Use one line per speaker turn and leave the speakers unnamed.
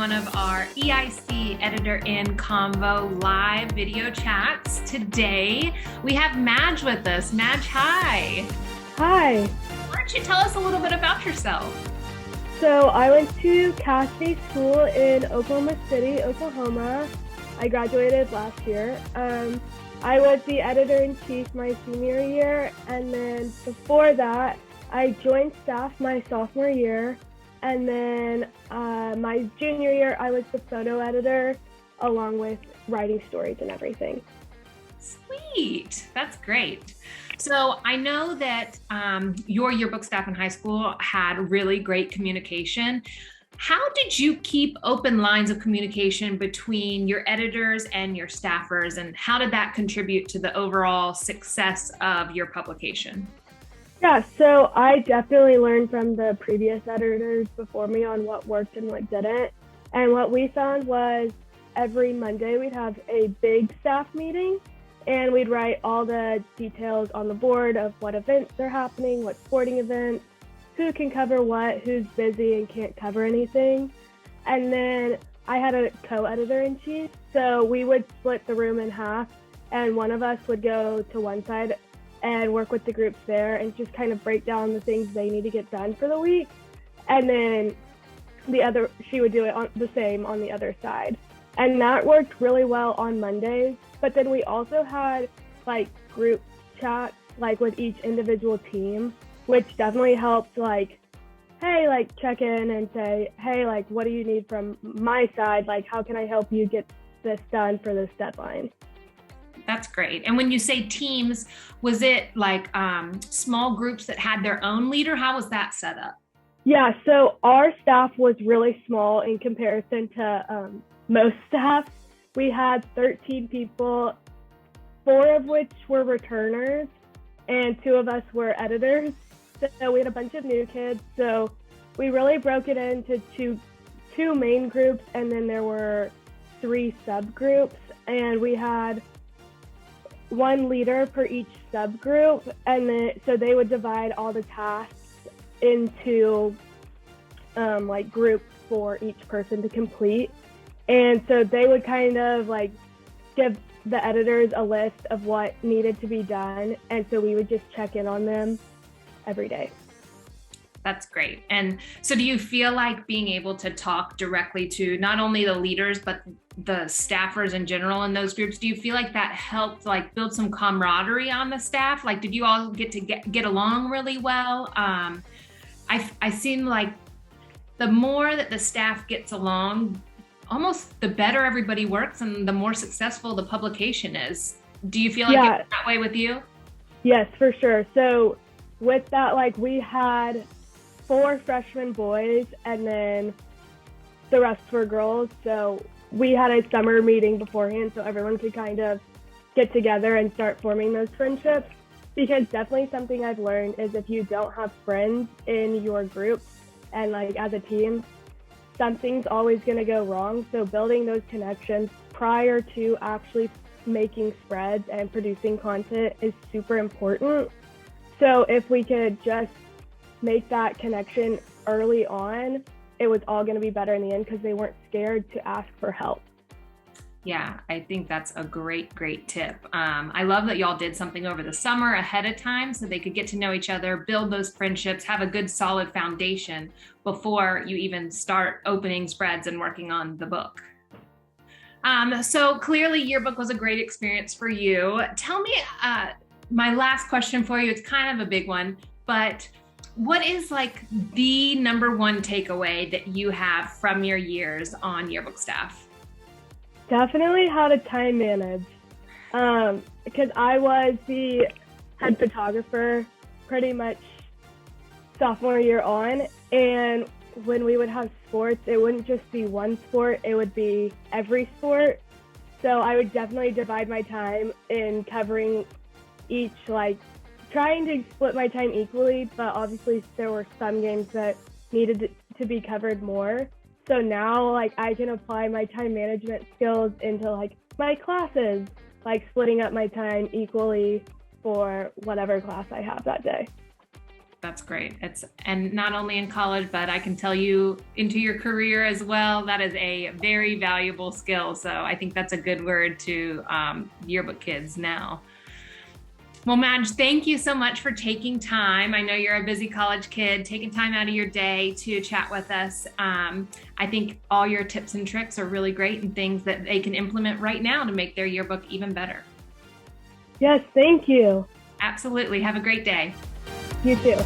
one of our EIC Editor in Convo live video chats. Today, we have Madge with us. Madge, hi.
Hi.
Why don't you tell us a little bit about yourself?
So I went to Casady School in Oklahoma City, Oklahoma. I graduated last year. I was the editor-in-chief my senior year, and then before that, I joined staff my sophomore year, and then my junior year, I was the photo editor, along with writing stories and everything.
Sweet, that's great. So I know that your yearbook staff in high school had really great communication. How did you keep open lines of communication between your editors and your staffers, and how did that contribute to the overall success of your publication?
Yeah, so I definitely learned from the previous editors before me on what worked and what didn't. And what we found was every Monday we'd have a big staff meeting, and we'd write all the details on the board of what events are happening, what sporting events, who can cover what, who's busy and can't cover anything. And then I had a co-editor-in-chief, so we would split the room in half, and one of us would go to one side and work with the groups there and just kind of break down the things they need to get done for the week. And then she would do it on the same on the other side. And that worked really well on Mondays. But then we also had like group chats like with each individual team, which definitely helped hey, check in and say, hey, what do you need from my side? How can I help you get this done for this deadline?
That's great. And when you say teams, was it small groups that had their own leader? How was that set up?
Yeah, so our staff was really small in comparison to most staff. We had 13 people, 4 of which were returners, and 2 of us were editors. So we had a bunch of new kids. So we really broke it into two main groups, and then there were 3 subgroups, and we had 1 leader per each subgroup, and then so they would divide all the tasks into groups for each person to complete. And so they would kind of give the editors a list of what needed to be done, and so we would just check in on them every day.
That's great. And so do you feel like being able to talk directly to not only the leaders, but the staffers in general in those groups, do you feel like that helped build some camaraderie on the staff? Did you all get along really well? I seem like the more that the staff gets along, almost the better everybody works and the more successful the publication is. Do you feel like it's that way with you?
Yes, for sure. So with that, we had 4 freshman boys and then the rest were girls. So we had a summer meeting beforehand so everyone could kind of get together and start forming those friendships. Because definitely something I've learned is if you don't have friends in your group and as a team, something's always going to go wrong. So building those connections prior to actually making spreads and producing content is super important. So if we could just make that connection early on, it was all going to be better in the end because they weren't scared to ask for help.
Yeah, I think that's a great tip. I love that y'all did something over the summer ahead of time so they could get to know each other, build those friendships, have a good solid foundation before you even start opening spreads and working on the book. So clearly Yearbook was a great experience for you. Tell me, my last question for you, it's kind of a big one, but what is the number one takeaway that you have from your years on yearbook staff?
Definitely how to time manage. Because I was the head photographer pretty much sophomore year on, and when we would have sports, it wouldn't just be one sport, it would be every sport. So I would definitely divide my time in covering each, trying to split my time equally, but obviously there were some games that needed to be covered more. So now I can apply my time management skills into my classes, splitting up my time equally for whatever class I have that day.
That's great. And not only in college, but I can tell you into your career as well. That is a very valuable skill. So I think that's a good word to yearbook kids now. Well, Madge, thank you so much for taking time. I know you're a busy college kid, taking time out of your day to chat with us. I think all your tips and tricks are really great and things that they can implement right now to make their yearbook even better.
Yes, thank you.
Absolutely. Have a great day.
You too.